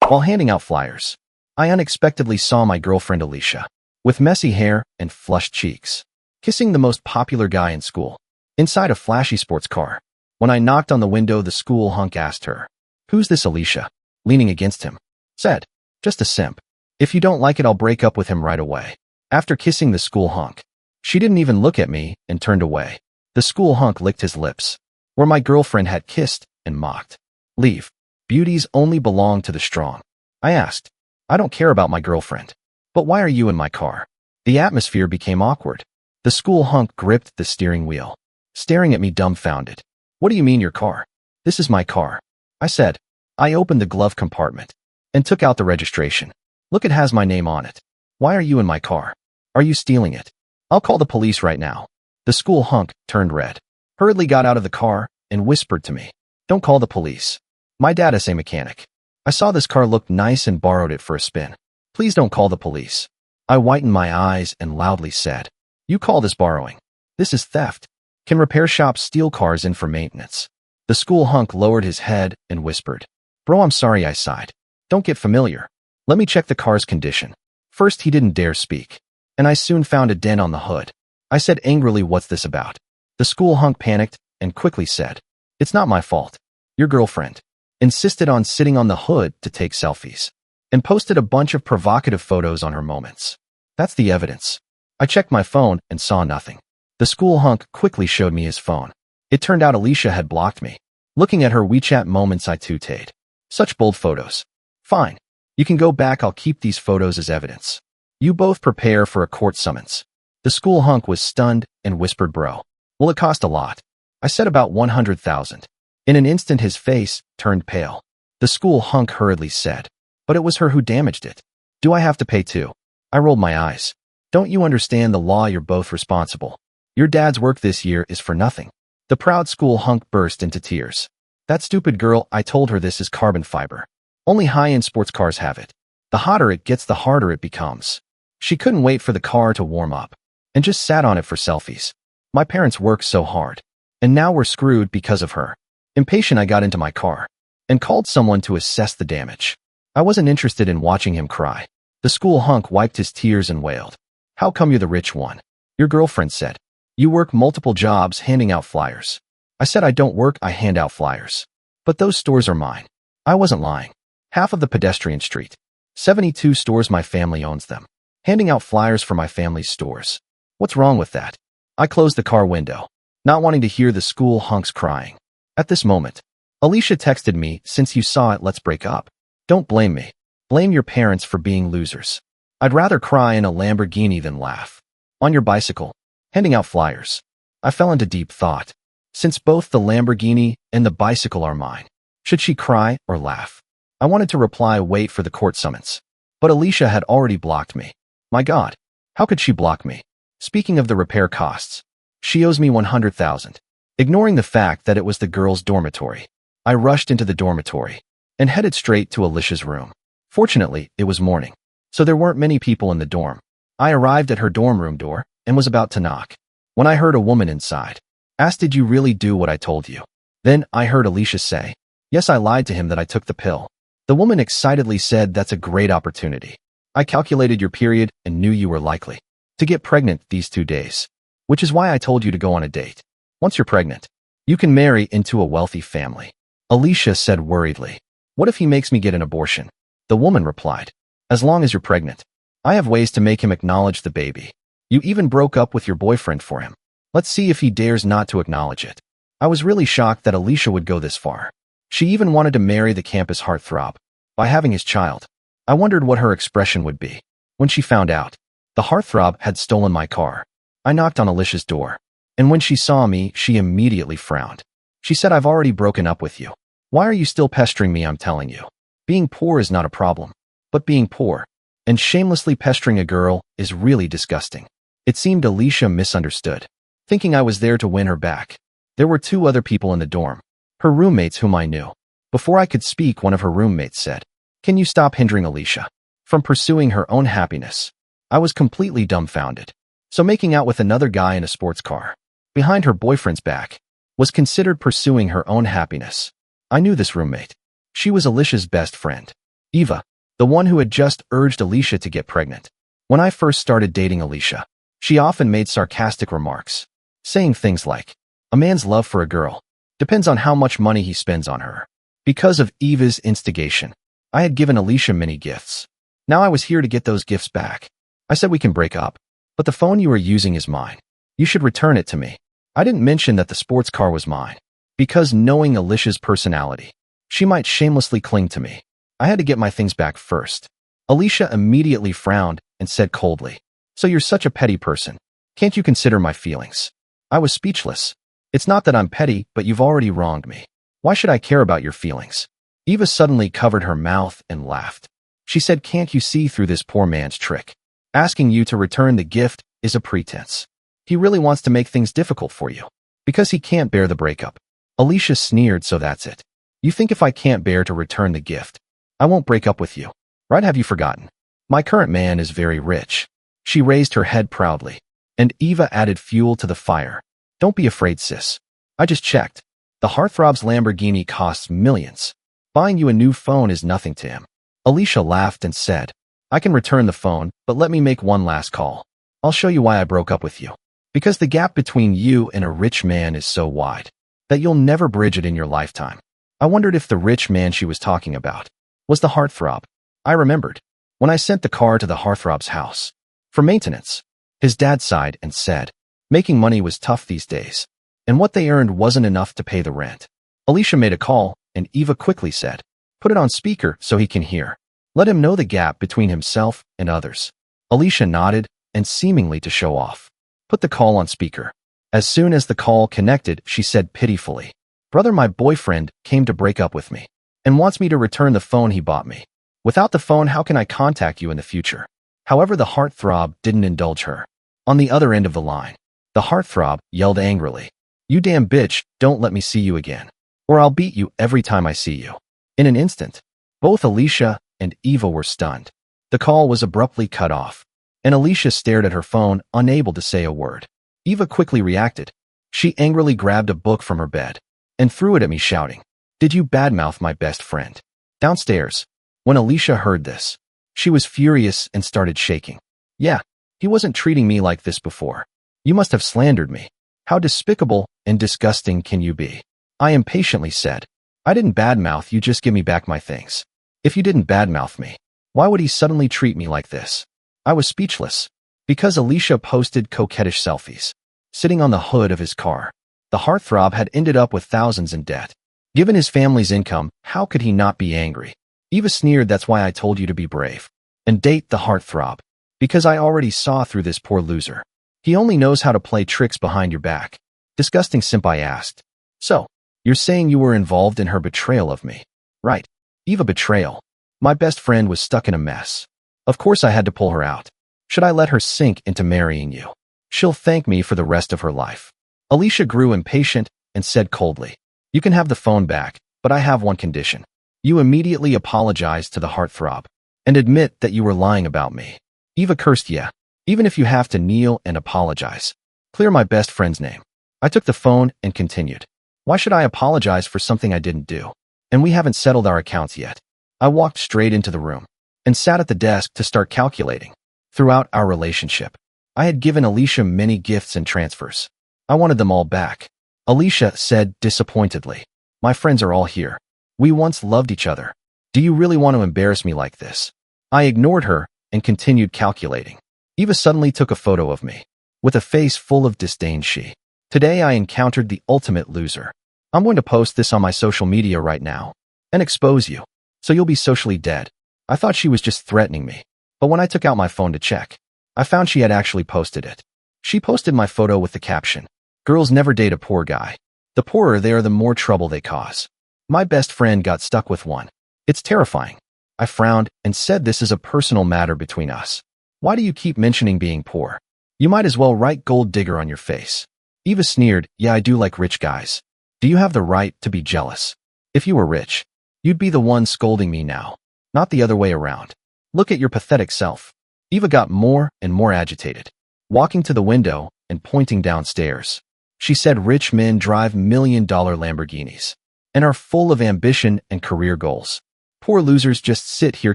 While handing out flyers, I unexpectedly saw my girlfriend Alicia, with messy hair and flushed cheeks, kissing the most popular guy in school, inside a flashy sports car. When I knocked on the window, the school hunk asked her, "Who's this Alicia?" Leaning against him, said, "Just a simp. If you don't like it, I'll break up with him right away." After kissing the school hunk, she didn't even look at me and turned away. The school hunk licked his lips, where my girlfriend had kissed, and mocked. "Leave. Beauties only belong to the strong." I asked, "I don't care about my girlfriend. But why are you in my car?" The atmosphere became awkward. The school hunk gripped the steering wheel, staring at me dumbfounded. "What do you mean your car? This is my car," I said. I opened the glove compartment and took out the registration. "Look, it has my name on it. Why are you in my car? Are you stealing it? I'll call the police right now." The school hunk turned red, hurriedly got out of the car, and whispered to me, "Don't call the police. My dad is a mechanic. I saw this car looked nice and borrowed it for a spin. Please don't call the police." I whitened my eyes and loudly said, "You call this borrowing? This is theft. Can repair shops steal cars in for maintenance?" The school hunk lowered his head and whispered, "Bro, I'm sorry," I sighed. "Don't get familiar. Let me check the car's condition." First, he didn't dare speak, and I soon found a dent on the hood. I said angrily, "What's this about?" The school hunk panicked and quickly said, "It's not my fault. Your girlfriend insisted on sitting on the hood to take selfies and posted a bunch of provocative photos on her moments. That's the evidence." I checked my phone and saw nothing. The school hunk quickly showed me his phone. It turned out Alicia had blocked me. Looking at her WeChat moments, I tooted. "Such bold photos. Fine. You can go back. I'll keep these photos as evidence. You both prepare for a court summons." The school hunk was stunned and whispered, "Bro, will it cost a lot?" I said, "About 100,000. In an instant, his face turned pale. The school hunk hurriedly said, "But it was her who damaged it. Do I have to pay too?" I rolled my eyes. "Don't you understand the law? You're both responsible. Your dad's work this year is for nothing." The proud school hunk burst into tears. "That stupid girl, I told her this is carbon fiber. Only high-end sports cars have it. The hotter it gets, the harder it becomes. She couldn't wait for the car to warm up and just sat on it for selfies. My parents worked so hard, and now we're screwed because of her." Impatient, I got into my car and called someone to assess the damage. I wasn't interested in watching him cry. The school hunk wiped his tears and wailed, "How come you're the rich one?" Your girlfriend said, "You work multiple jobs handing out flyers." I said, "I don't work, I hand out flyers. But those stores are mine." I wasn't lying. Half of the pedestrian street. 72 stores, my family owns them. Handing out flyers for my family's stores. What's wrong with that? I closed the car window, not wanting to hear the school hunks crying. At this moment, Alicia texted me, "Since you saw it, let's break up." Don't blame me. Blame your parents for being losers. I'd rather cry in a Lamborghini than laugh. On your bicycle, handing out flyers. I fell into deep thought. Since both the Lamborghini and the bicycle are mine, should she cry or laugh? I wanted to reply, "Wait for the court summons." But Alicia had already blocked me. My God, how could she block me? Speaking of the repair costs, she owes me 100,000. Ignoring the fact that it was the girls' dormitory, I rushed into the dormitory and headed straight to Alicia's room. Fortunately, it was morning, so there weren't many people in the dorm. I arrived at her dorm room door and was about to knock when I heard a woman inside ask, "Did you really do what I told you?" Then I heard Alicia say, "Yes, I lied to him that I took the pill." The woman excitedly said, "That's a great opportunity. I calculated your period and knew you were likely to get pregnant these 2 days, which is why I told you to go on a date. Once you're pregnant, you can marry into a wealthy family." Alicia said worriedly, "What if he makes me get an abortion?" The woman replied, "As long as you're pregnant, I have ways to make him acknowledge the baby. You even broke up with your boyfriend for him. Let's see if he dares not to acknowledge it." I was really shocked that Alicia would go this far. She even wanted to marry the campus heartthrob by having his child. I wondered what her expression would be when she found out the heartthrob had stolen my car. I knocked on Alicia's door, and when she saw me, she immediately frowned. She said, "I've already broken up with you. Why are you still pestering me? I'm telling you, being poor is not a problem, but being poor and shamelessly pestering a girl is really disgusting." It seemed Alicia misunderstood, thinking I was there to win her back. There were 2 other people in the dorm, her roommates whom I knew. Before I could speak, one of her roommates said, "Can you stop hindering Alicia from pursuing her own happiness?" I was completely dumbfounded. So making out with another guy in a sports car, behind her boyfriend's back, was considered pursuing her own happiness. I knew this roommate. She was Alicia's best friend. Eva, the one who had just urged Alicia to get pregnant. When I first started dating Alicia, she often made sarcastic remarks, saying things like, "A man's love for a girl depends on how much money he spends on her." Because of Eva's instigation, I had given Alicia many gifts. Now I was here to get those gifts back. I said we can break up, but the phone you are using is mine. You should return it to me. I didn't mention that the sports car was mine, because knowing Alicia's personality, she might shamelessly cling to me. I had to get my things back first. Alicia immediately frowned and said coldly, "So you're such a petty person. Can't you consider my feelings?" I was speechless. "It's not that I'm petty, but you've already wronged me. Why should I care about your feelings?" Eva suddenly covered her mouth and laughed. She said, "Can't you see through this poor man's trick? Asking you to return the gift is a pretense. He really wants to make things difficult for you, because he can't bear the breakup." Alicia sneered, "So that's it. You think if I can't bear to return the gift, I won't break up with you, right? Have you forgotten? My current man is very rich." She raised her head proudly, and Eva added fuel to the fire. "Don't be afraid, sis. I just checked. The heartthrob's Lamborghini costs millions. Buying you a new phone is nothing to him." Alicia laughed and said, "I can return the phone, but let me make one last call. I'll show you why I broke up with you. Because the gap between you and a rich man is so wide that you'll never bridge it in your lifetime." I wondered if the rich man she was talking about was the heartthrob. I remembered when I sent the car to the heartthrob's house for maintenance. His dad sighed and said, "Making money was tough these days, and what they earned wasn't enough to pay the rent." Alicia made a call, and Eva quickly said, "Put it on speaker so he can hear. Let him know the gap between himself and others." Alicia nodded, and seemingly to show off, put the call on speaker. As soon as the call connected, she said pitifully, "Brother, my boyfriend came to break up with me and wants me to return the phone he bought me. Without the phone, how can I contact you in the future?" However, the heartthrob didn't indulge her. On the other end of the line, the heartthrob yelled angrily, "You damn bitch, don't let me see you again, or I'll beat you every time I see you." In an instant, both Alicia and Eva were stunned. The call was abruptly cut off, and Alicia stared at her phone, unable to say a word. Eva quickly reacted. She angrily grabbed a book from her bed and threw it at me, shouting, "Did you badmouth my best friend?" Downstairs, when Alicia heard this, she was furious and started shaking. "Yeah, he wasn't treating me like this before. You must have slandered me. How despicable and disgusting can you be?" I impatiently said, "I didn't badmouth you, just give me back my things." "If you didn't badmouth me, why would he suddenly treat me like this?" I was speechless, because Alicia posted coquettish selfies, sitting on the hood of his car. The heartthrob had ended up with thousands in debt. Given his family's income, how could he not be angry? Eva sneered, "That's why I told you to be brave and date the heartthrob, because I already saw through this poor loser. He only knows how to play tricks behind your back." Disgusting simp, I asked. "So, you're saying you were involved in her betrayal of me, right?" Eva, betrayal? My best friend was stuck in a mess. Of course I had to pull her out. Should I let her sink into marrying you? She'll thank me for the rest of her life. Alicia grew impatient and said coldly, "You can have the phone back, but I have one condition. You immediately apologize to the heartthrob and admit that you were lying about me." Eva cursed, "Yeah, even if you have to kneel and apologize. Clear my best friend's name." I took the phone and continued, "Why should I apologize for something I didn't do? And we haven't settled our accounts yet." I walked straight into the room and sat at the desk to start calculating. Throughout our relationship, I had given Alicia many gifts and transfers. I wanted them all back. Alicia said disappointedly, "My friends are all here. We once loved each other. Do you really want to embarrass me like this?" I ignored her and continued calculating. Eva suddenly took a photo of me. With a face full of disdain, she, "Today I encountered the ultimate loser. I'm going to post this on my social media right now and expose you, so you'll be socially dead." I thought she was just threatening me, but when I took out my phone to check, I found she had actually posted it. She posted my photo with the caption, "Girls never date a poor guy. The poorer they are, the more trouble they cause." My best friend got stuck with one. It's terrifying. I frowned and said, "This is a personal matter between us. Why do you keep mentioning being poor? You might as well write gold digger on your face." Eva sneered, "Yeah, I do like rich guys. Do you have the right to be jealous? If you were rich, you'd be the one scolding me now, not the other way around. Look at your pathetic self." Eva got more and more agitated, walking to the window and pointing downstairs. She said, "Rich men drive million-dollar Lamborghinis and are full of ambition and career goals. poor losers just sit here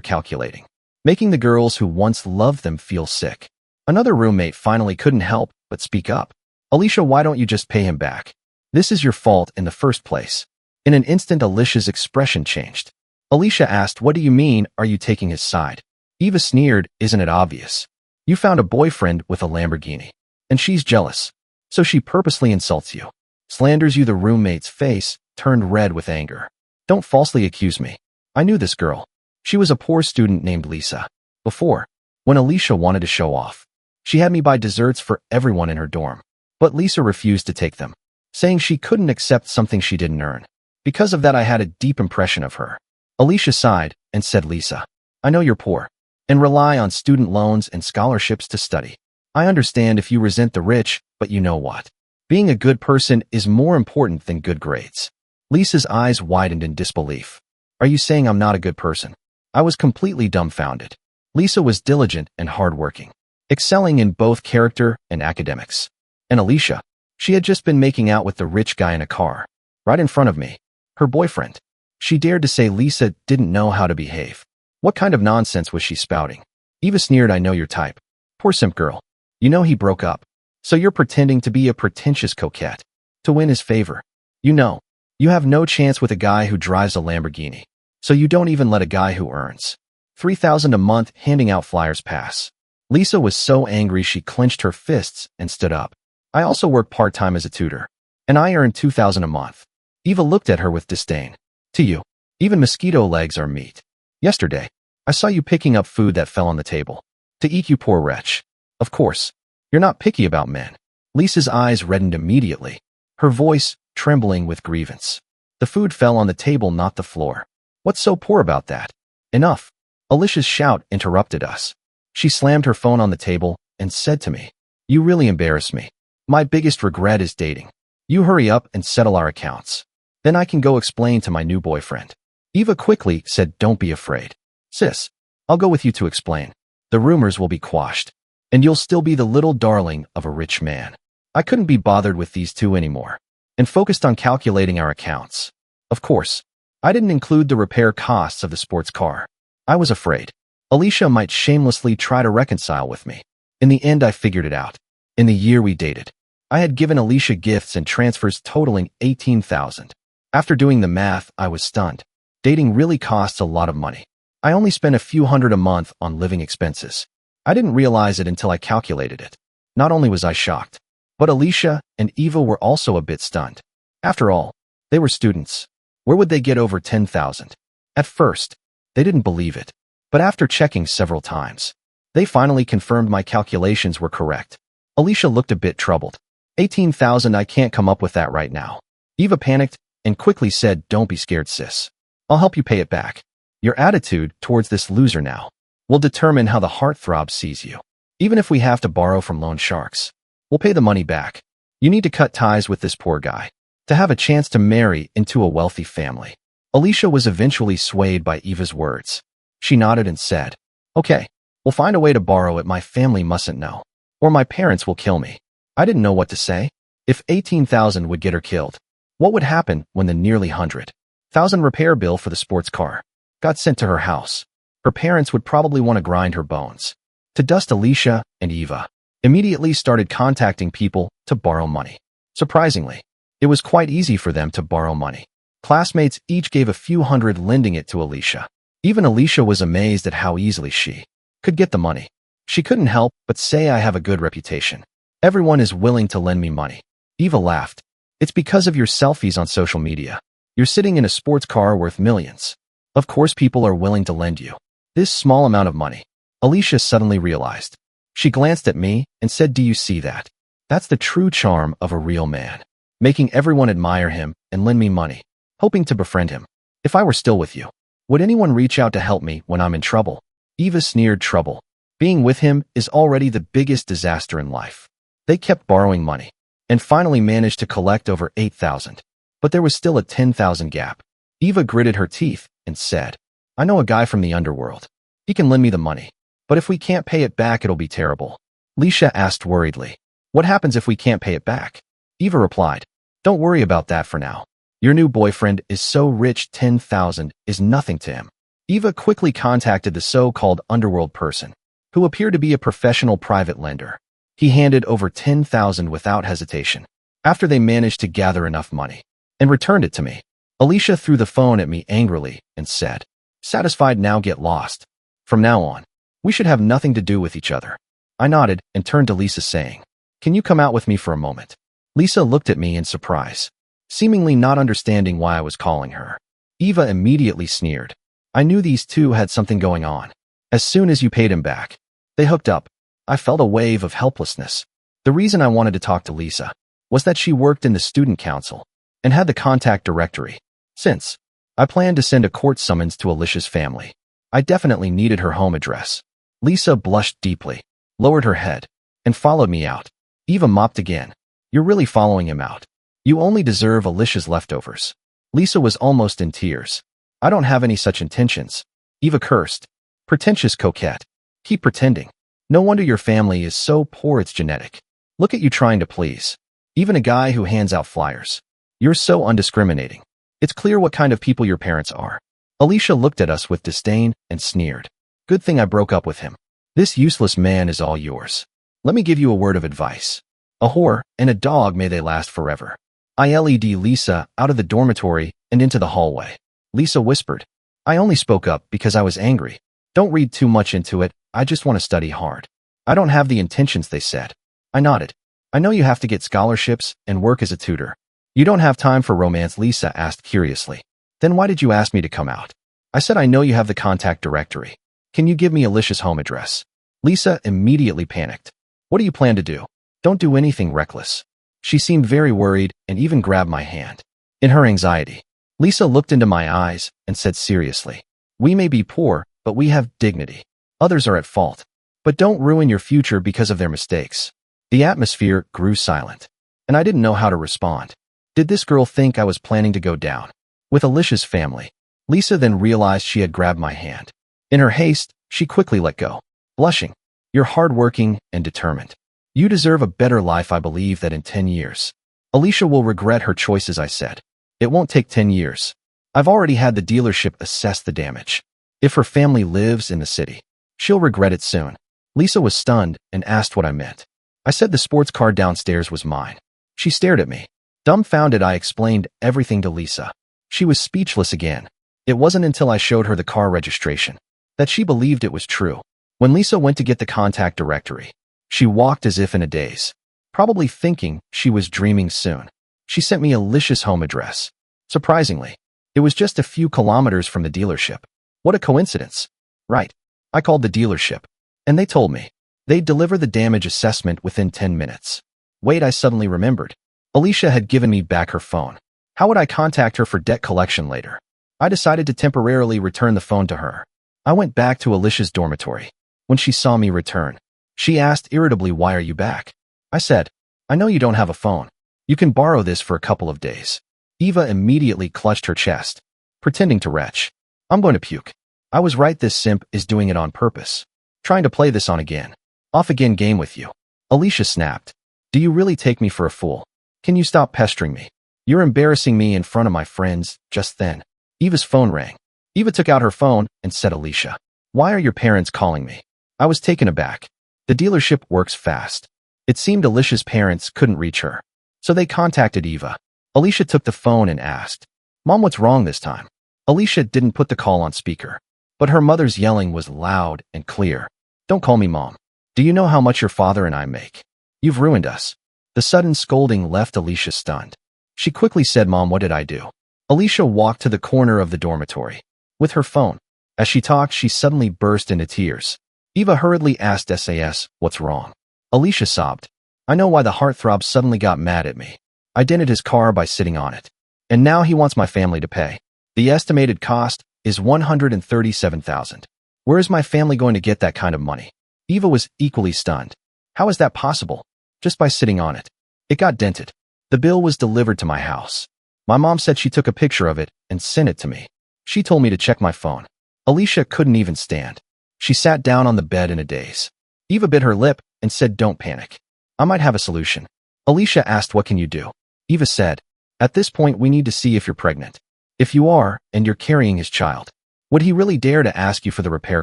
calculating, making the girls who once loved them feel sick. Another roommate finally couldn't help but speak up. Alicia, why don't you just pay him back? This is your fault in the first place. In an instant, Alicia's expression changed. Alicia asked, what do you mean, are you taking his side? Eva sneered, isn't it obvious? You found a boyfriend with a Lamborghini, and she's jealous. So she purposely insults you, slanders you. The roommate's face turned red with anger. Don't falsely accuse me. I knew this girl. She was a poor student named Lisa. Before, when Alicia wanted to show off, she had me buy desserts for everyone in her dorm. But Lisa refused to take them, saying she couldn't accept something she didn't earn. Because of that, I had a deep impression of her. Alicia sighed and said, Lisa, I know you're poor and rely on student loans and scholarships to study. I understand if you resent the rich, but you know what? Being a good person is more important than good grades. Lisa's eyes widened in disbelief. Are you saying I'm not a good person? I was completely dumbfounded. Lisa was diligent and hardworking, excelling in both character and academics. And Alicia, she had just been making out with the rich guy in a car, right in front of me, her boyfriend. She dared to say Lisa didn't know how to behave. What kind of nonsense was she spouting? Eva sneered, I know your type. Poor simp girl. You know he broke up. So you're pretending to be a pretentious coquette to win his favor. You know, you have no chance with a guy who drives a Lamborghini. So you don't even let a guy who earns $3,000 a month handing out flyers pass. Lisa was so angry she clenched her fists and stood up. I also work part-time as a tutor, and I earn $2,000 a month. Eva looked at her with disdain. To you, even mosquito legs are meat. Yesterday, I saw you picking up food that fell on the table. To eat, you poor wretch. Of course, you're not picky about men. Lisa's eyes reddened immediately, her voice trembling with grievance. The food fell on the table, not the floor. What's so poor about that? Enough. Alicia's shout interrupted us. She slammed her phone on the table and said to me, you really embarrass me. My biggest regret is dating. You hurry up and settle our accounts. Then I can go explain to my new boyfriend. Eva quickly said, don't be afraid. Sis, I'll go with you to explain. The rumors will be quashed, and you'll still be the little darling of a rich man. I couldn't be bothered with these two anymore, and focused on calculating our accounts. Of course, I didn't include the repair costs of the sports car. I was afraid Alicia might shamelessly try to reconcile with me. In the end, I figured it out. In the year we dated, I had given Alicia gifts and transfers totaling $18,000. After doing the math, I was stunned. Dating really costs a lot of money. I only spent a few hundred a month on living expenses. I didn't realize it until I calculated it. Not only was I shocked, but Alicia and Eva were also a bit stunned. After all, they were students. Where would they get over $10,000? At first, they didn't believe it, but after checking several times, they finally confirmed my calculations were correct. Alicia looked a bit troubled. $18,000, I can't come up with that right now. Eva panicked and quickly said, don't be scared, sis. I'll help you pay it back. Your attitude towards this loser now will determine how the heartthrob sees you. Even if we have to borrow from loan sharks, we'll pay the money back. You need to cut ties with this poor guy to have a chance to marry into a wealthy family. Alicia was eventually swayed by Eva's words. She nodded and said, okay, we'll find a way to borrow it. My family mustn't know, or my parents will kill me. I didn't know what to say. If $18,000 would get her killed, what would happen when the nearly $100,000 repair bill for the sports car got sent to her house? Her parents would probably want to grind her bones to dust. Alicia and Eva immediately started contacting people to borrow money. Surprisingly, it was quite easy for them to borrow money. Classmates each gave a few hundred, lending it to Alicia. Even Alicia was amazed at how easily she could get the money. She couldn't help but say, I have a good reputation. Everyone is willing to lend me money. Eva laughed. It's because of your selfies on social media. You're sitting in a sports car worth millions. Of course people are willing to lend you this small amount of money. Alicia suddenly realized. She glanced at me and said, do you see that? That's the true charm of a real man, making everyone admire him and lend me money, hoping to befriend him. If I were still with you, would anyone reach out to help me when I'm in trouble? Eva sneered. Trouble. Being with him is already the biggest disaster in life. They kept borrowing money and finally managed to collect over $8,000. But there was still a $10,000 gap. Eva gritted her teeth and said, I know a guy from the underworld. He can lend me the money. But if we can't pay it back, it'll be terrible. Alicia asked worriedly. What happens if we can't pay it back? Eva replied, don't worry about that for now. Your new boyfriend is so rich, $10,000 is nothing to him. Eva quickly contacted the so-called underworld person, who appeared to be a professional private lender. He handed over $10,000 without hesitation, after they managed to gather enough money, and returned it to me. Alicia threw the phone at me angrily and said, "Satisfied now, get lost. From now on, we should have nothing to do with each other." I nodded and turned to Lisa saying, "Can you come out with me for a moment?" Lisa looked at me in surprise, seemingly not understanding why I was calling her. Eva immediately sneered. I knew these two had something going on. As soon as you paid him back, they hooked up. I felt a wave of helplessness. The reason I wanted to talk to Lisa was that she worked in the student council and had the contact directory. Since I planned to send a court summons to Alicia's family, I definitely needed her home address. Lisa blushed deeply, lowered her head, and followed me out. Eva mopped again. "You're really following him out. You only deserve Alicia's leftovers." Lisa was almost in tears. "I don't have any such intentions," Eva cursed. "Pretentious coquette. Keep pretending. No wonder your family is so poor it's genetic. Look at you trying to please. Even a guy who hands out flyers. You're so undiscriminating. It's clear what kind of people your parents are." Alicia looked at us with disdain and sneered. "Good thing I broke up with him. This useless man is all yours. Let me give you a word of advice. A whore and a dog, may they last forever." I led Lisa out of the dormitory and into the hallway. Lisa whispered, "I only spoke up because I was angry. Don't read too much into it. I just want to study hard." "I don't have the intentions," they said. I nodded. "I know you have to get scholarships and work as a tutor. You don't have time for romance," Lisa asked curiously. "Then why did you ask me to come out?" I said, "I know you have the contact directory. Can you give me Alicia's home address?" Lisa immediately panicked. "What do you plan to do? Don't do anything reckless." She seemed very worried and even grabbed my hand. In her anxiety, Lisa looked into my eyes and said seriously, "We may be poor, but we have dignity. Others are at fault. But don't ruin your future because of their mistakes." The atmosphere grew silent, and I didn't know how to respond. Did this girl think I was planning to go down with Alicia's family? Lisa then realized she had grabbed my hand. In her haste, she quickly let go, blushing. "You're hardworking and determined. You deserve a better life. I believe that in 10 years, Alicia will regret her choices," I said. "It won't take 10 years. I've already had the dealership assess the damage. If her family lives in the city, she'll regret it soon." Lisa was stunned and asked what I meant. I said the sports car downstairs was mine. She stared at me. Dumbfounded, I explained everything to Lisa. She was speechless again. It wasn't until I showed her the car registration that she believed it was true. When Lisa went to get the contact directory, she walked as if in a daze, probably thinking she was dreaming soon. She sent me Alicia's home address. Surprisingly, it was just a few kilometers from the dealership. What a coincidence. Right. I called the dealership, and they told me they'd deliver the damage assessment within 10 minutes. Wait, I suddenly remembered. Alicia had given me back her phone. How would I contact her for debt collection later? I decided to temporarily return the phone to her. I went back to Alicia's dormitory. When she saw me return, she asked irritably, "Why are you back?" I said, "I know you don't have a phone. You can borrow this for a couple of days." Eva immediately clutched her chest, pretending to retch. "I'm going to puke. I was right, this simp is doing it on purpose. Trying to play this on again. Off again game with you." Alicia snapped. "Do you really take me for a fool? Can you stop pestering me? You're embarrassing me in front of my friends." Just then, Eva's phone rang. Eva took out her phone and said, "Alicia, why are your parents calling me?" I was taken aback. The dealership works fast. It seemed Alicia's parents couldn't reach her, so they contacted Eva. Alicia took the phone and asked, "Mom, what's wrong this time?" Alicia didn't put the call on speaker, but her mother's yelling was loud and clear. "Don't call me Mom. Do you know how much your father and I make? You've ruined us." The sudden scolding left Alicia stunned. She quickly said, "Mom, what did I do?" Alicia walked to the corner of the dormitory with her phone. As she talked, she suddenly burst into tears. Eva hurriedly asked SAS, "What's wrong?" Alicia sobbed. "I know why the heartthrob suddenly got mad at me. I dented his car by sitting on it. And now he wants my family to pay. The estimated cost is $137,000. Where is my family going to get that kind of money?" Eva was equally stunned. "How is that possible? Just by sitting on it. It got dented. The bill was delivered to my house. My mom said she took a picture of it and sent it to me. She told me to check my phone." Alicia couldn't even stand. She sat down on the bed in a daze. Eva bit her lip and said, "Don't panic. I might have a solution." Alicia asked, "What can you do?" Eva said, "At this point, we need to see if you're pregnant. If you are, and you're carrying his child, Would he really dare to ask you for the repair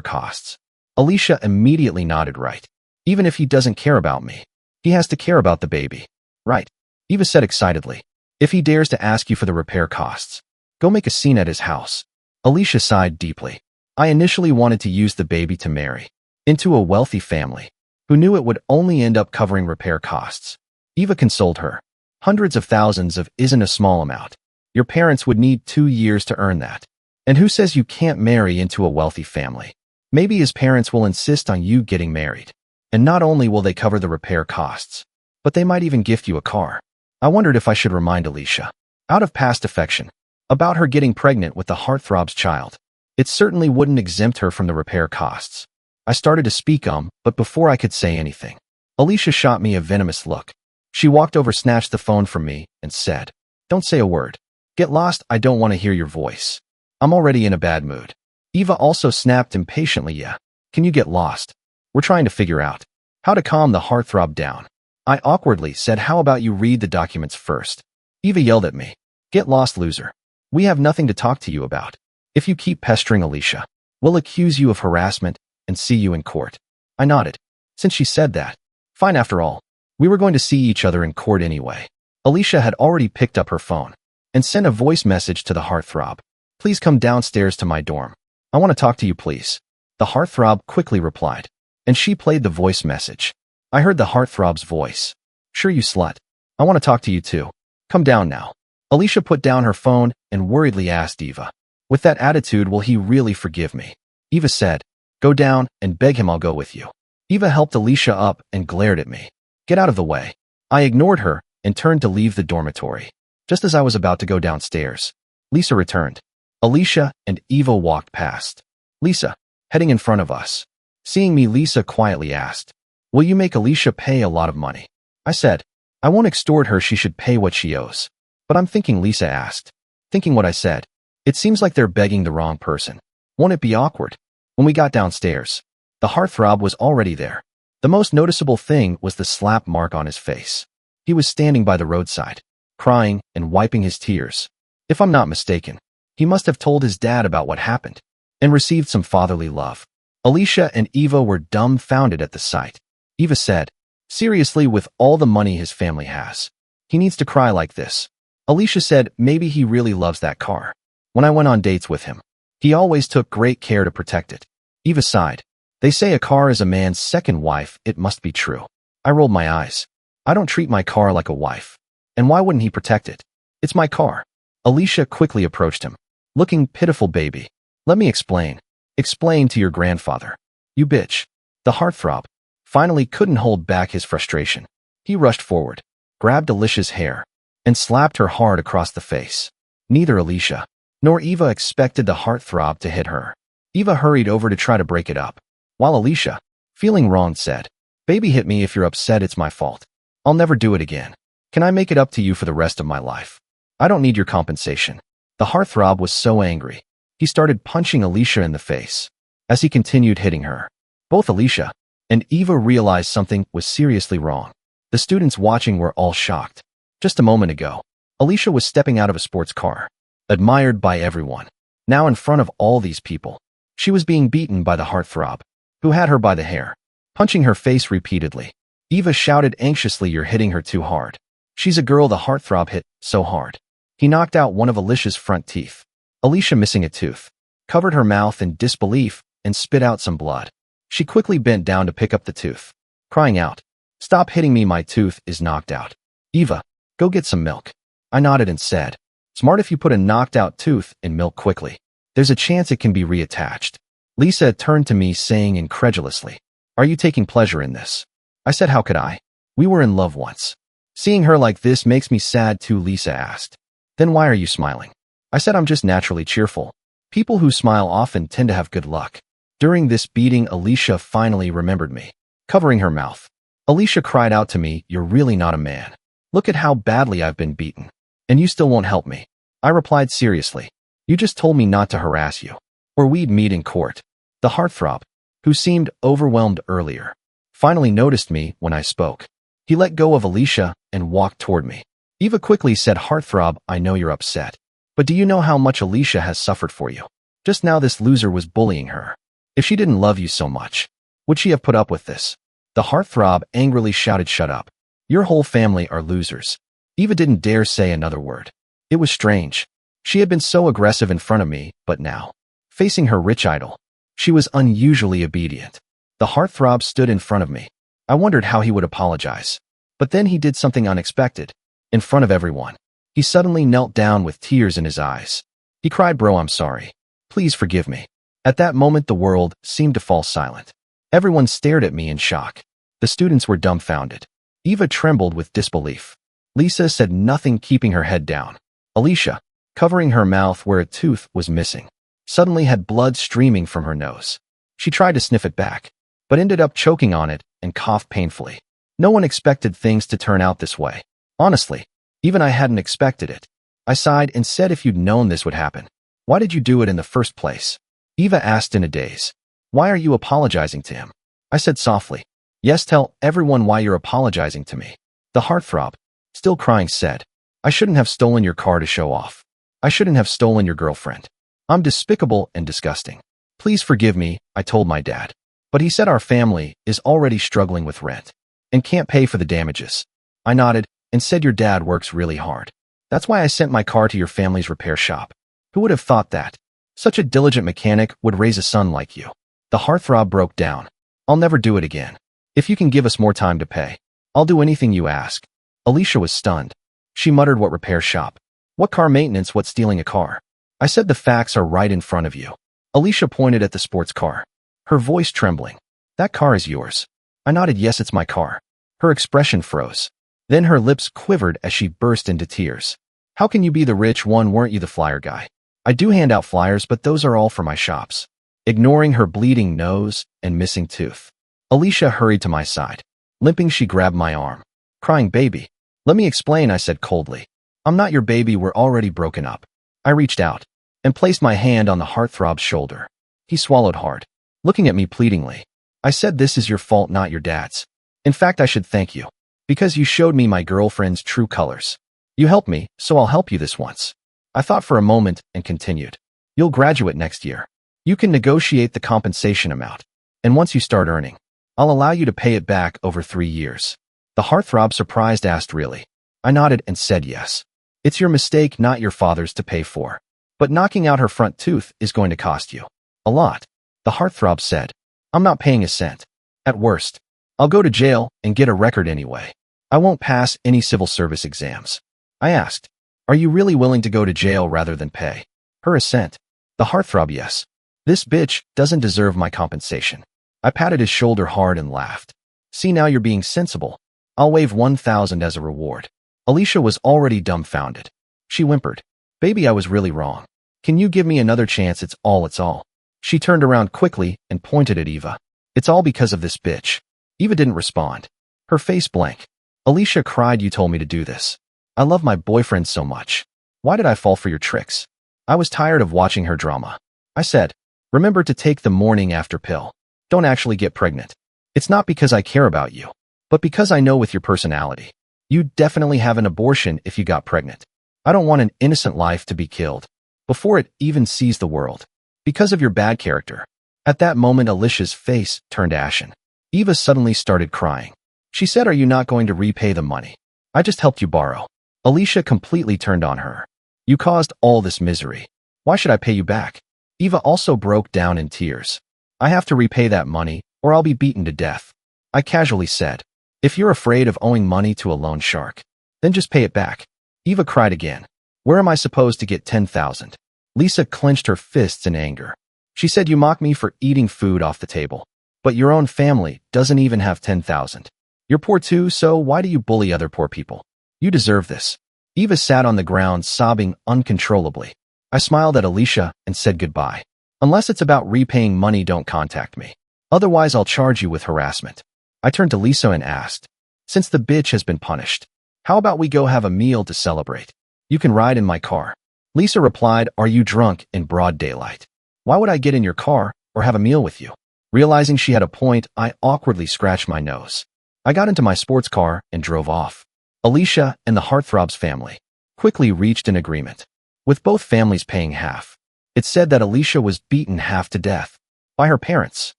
costs? Alicia immediately nodded right. Even if he doesn't care about me, he has to care about the baby. Right, Eva said excitedly. If he dares to ask you for the repair costs, go make a scene at his house. Alicia sighed deeply. I initially wanted to use the baby to marry into a wealthy family who knew it would only end up covering repair costs. Eva consoled her. Hundreds of thousands of isn't a small amount. Your parents would need 2 years to earn that. And who says you can't marry into a wealthy family? Maybe his parents will insist on you getting married. And not only will they cover the repair costs, but they might even gift you a car. I wondered if I should remind Alicia, out of past affection, about her getting pregnant with the heartthrob's child. It certainly wouldn't exempt her from the repair costs. I started to speak but before I could say anything, Alicia shot me a venomous look. She walked over, snatched the phone from me, and said, "Don't say a word. Get lost, I don't want to hear your voice. I'm already in a bad mood." Eva also snapped impatiently, "Yeah, can you get lost? We're trying to figure out how to calm the heartthrob down." I awkwardly said, "How about you read the documents first?" Eva yelled at me, "Get lost, loser. We have nothing to talk to you about. If you keep pestering Alicia, we'll accuse you of harassment and see you in court." I nodded. Since she said that, fine. After all, we were going to see each other in court anyway. Alicia had already picked up her phone and sent a voice message to the heartthrob. "Please come downstairs to my dorm. I want to talk to you, please." The heartthrob quickly replied, and she played the voice message. I heard the heartthrob's voice. "Sure, you slut. I want to talk to you too. Come down now." Alicia put down her phone and worriedly asked Eva, "With that attitude, will he really forgive me?" Eva said, "Go down and beg him, I'll go with you." Eva helped Alicia up and glared at me. "Get out of the way." I ignored her and turned to leave the dormitory. Just as I was about to go downstairs, Lisa returned. Alicia and Eva walked past. Lisa, heading in front of us. Seeing me, Lisa quietly asked, "Will you make Alicia pay a lot of money?" I said, "I won't extort her, she should pay what she owes." "But I'm thinking," Lisa asked. Thinking what I said. "It seems like they're begging the wrong person. Won't it be awkward?" When we got downstairs, the heartthrob was already there. The most noticeable thing was the slap mark on his face. He was standing by the roadside, crying and wiping his tears. If I'm not mistaken, he must have told his dad about what happened and received some fatherly love. Alicia and Eva were dumbfounded at the sight. Eva said, "Seriously, with all the money his family has, he needs to cry like this?" Alicia said, "Maybe he really loves that car. When I went on dates with him, he always took great care to protect it." Eva sighed. "They say a car is a man's second wife. It must be true." I rolled my eyes. "I don't treat my car like a wife. And why wouldn't he protect it? It's my car." Alicia quickly approached him, looking pitiful. "Baby, let me explain. Explain to your grandfather. You bitch." The heartthrob finally couldn't hold back his frustration. He rushed forward, grabbed Alicia's hair, and slapped her hard across the face. Neither Alicia nor Eva expected the heartthrob to hit her. Eva hurried over to try to break it up, while Alicia, feeling wronged, said, "Baby, hit me if you're upset. It's my fault. I'll never do it again. Can I make it up to you for the rest of my life? I don't need your compensation." The heartthrob was so angry, he started punching Alicia in the face. As he continued hitting her, both Alicia and Eva realized something was seriously wrong. The students watching were all shocked. Just a moment ago, Alicia was stepping out of a sports car, admired by everyone. Now in front of all these people, she was being beaten by the heartthrob, who had her by the hair, punching her face repeatedly. Eva shouted anxiously, "You're hitting her too hard." "She's a girl." The heartthrob hit so hard, he knocked out one of Alicia's front teeth. Alicia, missing a tooth, covered her mouth in disbelief and spit out some blood. She quickly bent down to pick up the tooth, crying out, "Stop hitting me, my tooth is knocked out." "Eva, go get some milk." I nodded and said, "Smart if you put a knocked out tooth in milk quickly. There's a chance it can be reattached." Lisa turned to me saying incredulously, "Are you taking pleasure in this?" I said, "How could I? We were in love once." "Seeing her like this makes me sad too," Lisa asked. "Then why are you smiling?" I said, "I'm just naturally cheerful. People who smile often tend to have good luck." During this beating, Alicia finally remembered me, covering her mouth. Alicia cried out to me, "You're really not a man. Look at how badly I've been beaten. And you still won't help me." I replied seriously, "You just told me not to harass you, or we'd meet in court." The heartthrob, who seemed overwhelmed earlier, finally noticed me when I spoke. He let go of Alicia and walked toward me. Eva quickly said, "Heartthrob, I know you're upset, but do you know how much Alicia has suffered for you? Just now this loser was bullying her. If she didn't love you so much, would she have put up with this? The heartthrob angrily shouted, "Shut up. Your whole family are losers." Eva didn't dare say another word. It was strange. She had been so aggressive in front of me, but now, facing her rich idol, she was unusually obedient. The heartthrob stood in front of me. I wondered how he would apologize. But then he did something unexpected. In front of everyone, he suddenly knelt down with tears in his eyes. He cried, "Bro, I'm sorry. Please forgive me." At that moment, the world seemed to fall silent. Everyone stared at me in shock. The students were dumbfounded. Eva trembled with disbelief. Lisa said nothing, keeping her head down. Alicia, covering her mouth where a tooth was missing, suddenly had blood streaming from her nose. She tried to sniff it back, but ended up choking on it and coughed painfully. No one expected things to turn out this way. Honestly, even I hadn't expected it. I sighed and said, "If you'd known this would happen, why did you do it in the first place?" Eva asked in a daze. "Why are you apologizing to him?" I said softly. "Yes, tell everyone why you're apologizing to me." The heartthrob, still crying, said, "I shouldn't have stolen your car to show off. I shouldn't have stolen your girlfriend. I'm despicable and disgusting. Please forgive me," I told my dad. But he said our family is already struggling with rent and can't pay for the damages. I nodded and said, "Your dad works really hard. That's why I sent my car to your family's repair shop. Who would have thought that such a diligent mechanic would raise a son like you?" The heartthrob broke down. "I'll never do it again. If you can give us more time to pay, I'll do anything you ask." Alicia was stunned. She muttered, "What repair shop? What car maintenance? What stealing a car?" I said, "The facts are right in front of you." Alicia pointed at the sports car, her voice trembling. "That car is yours." I nodded, "Yes, it's my car." Her expression froze. Then her lips quivered as she burst into tears. "How can you be the rich one? Weren't you the flyer guy?" "I do hand out flyers, but those are all for my shops." Ignoring her bleeding nose and missing tooth, Alicia hurried to my side. Limping, she grabbed my arm, crying, "Baby, let me explain," I said coldly. "I'm not your baby. We're already broken up." I reached out and placed my hand on the heartthrob's shoulder. He swallowed hard, looking at me pleadingly. I said, "This is your fault, not your dad's. In fact, I should thank you, because you showed me my girlfriend's true colors. You helped me, so I'll help you this once." I thought for a moment and continued. "You'll graduate next year. You can negotiate the compensation amount, and once you start earning, I'll allow you to pay it back over 3 years. The heartthrob, surprised, asked, "Really?" I nodded and said, "Yes. It's your mistake, not your father's, to pay for. But knocking out her front tooth is going to cost you a lot." The heartthrob said, "I'm not paying a cent. At worst, I'll go to jail and get a record anyway. I won't pass any civil service exams." I asked, "Are you really willing to go to jail rather than pay?" Her assent. The heartthrob, "Yes. This bitch doesn't deserve my compensation." I patted his shoulder hard and laughed. "See, now you're being sensible. I'll waive 1,000 as a reward." Alicia was already dumbfounded. She whimpered, "Baby, I was really wrong. Can you give me another chance? It's all. She turned around quickly and pointed at Eva. "It's all because of this bitch." Eva didn't respond, her face blank. Alicia cried, "You told me to do this. I love my boyfriend so much. Why did I fall for your tricks?" I was tired of watching her drama. I said, "Remember to take the morning after pill. Don't actually get pregnant. It's not because I care about you, but because I know with your personality, you'd definitely have an abortion if you got pregnant. I don't want an innocent life to be killed before it even sees the world, because of your bad character." At that moment, Alicia's face turned ashen. Eva suddenly started crying. She said, "Are you not going to repay the money? I just helped you borrow." Alicia completely turned on her. "You caused all this misery. Why should I pay you back?" Eva also broke down in tears. "I have to repay that money, or I'll be beaten to death." I casually said, "If you're afraid of owing money to a loan shark, then just pay it back." Eva cried again. "Where am I supposed to get 10,000? Lisa clenched her fists in anger. She said, "You mock me for eating food off the table, but your own family doesn't even have 10,000. You're poor too, so why do you bully other poor people? You deserve this." Eva sat on the ground, sobbing uncontrollably. I smiled at Alicia and said goodbye. "Unless it's about repaying money, don't contact me. Otherwise, I'll charge you with harassment." I turned to Lisa and asked, "Since the bitch has been punished, how about we go have a meal to celebrate? You can ride in my car." Lisa replied, "Are you drunk in broad daylight? Why would I get in your car or have a meal with you?" Realizing she had a point, I awkwardly scratched my nose. I got into my sports car and drove off. Alicia and the heartthrob's family quickly reached an agreement, with both families paying half. It said that Alicia was beaten half to death by her parents.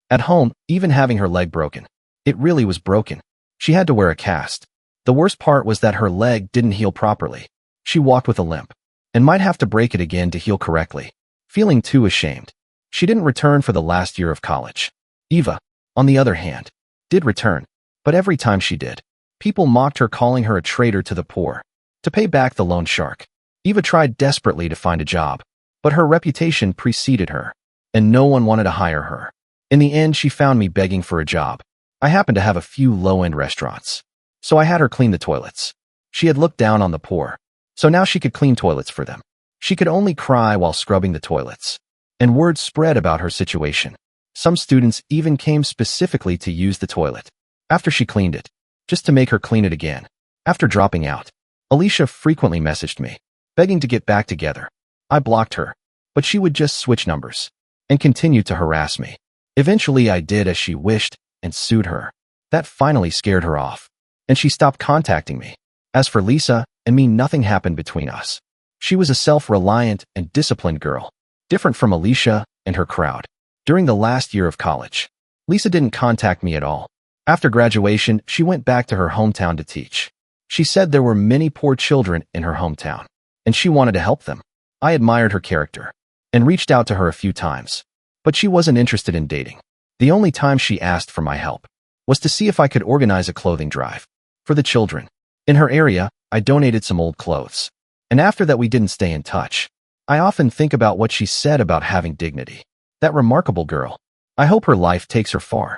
At home, even having her leg broken. It really was broken. She had to wear a cast. The worst part was that her leg didn't heal properly. She walked with a limp and might have to break it again to heal correctly. Feeling too ashamed, she didn't return for the last year of college. Eva, on the other hand, did return, but every time she did, people mocked her, calling her a traitor to the poor. To pay back the loan shark, Eva tried desperately to find a job, but her reputation preceded her, and no one wanted to hire her. In the end, she found me begging for a job. I happened to have a few low-end restaurants, so I had her clean the toilets. She had looked down on the poor, so now she could clean toilets for them. She could only cry while scrubbing the toilets, and word spread about her situation. Some students even came specifically to use the toilet after she cleaned it, just to make her clean it again. After dropping out, Alicia frequently messaged me, begging to get back together. I blocked her, but she would just switch numbers and continue to harass me. Eventually, I did as she wished and sued her. That finally scared her off, and she stopped contacting me. As for Lisa and me, nothing happened between us. She was a self-reliant and disciplined girl, different from Alicia and her crowd. During the last year of college, Lisa didn't contact me at all. After graduation, she went back to her hometown to teach. She said there were many poor children in her hometown, and she wanted to help them. I admired her character and reached out to her a few times, but she wasn't interested in dating. The only time she asked for my help was to see if I could organize a clothing drive for the children. In her area, I donated some old clothes, and after that we didn't stay in touch. I often think about what she said about having dignity. That remarkable girl. I hope her life takes her far.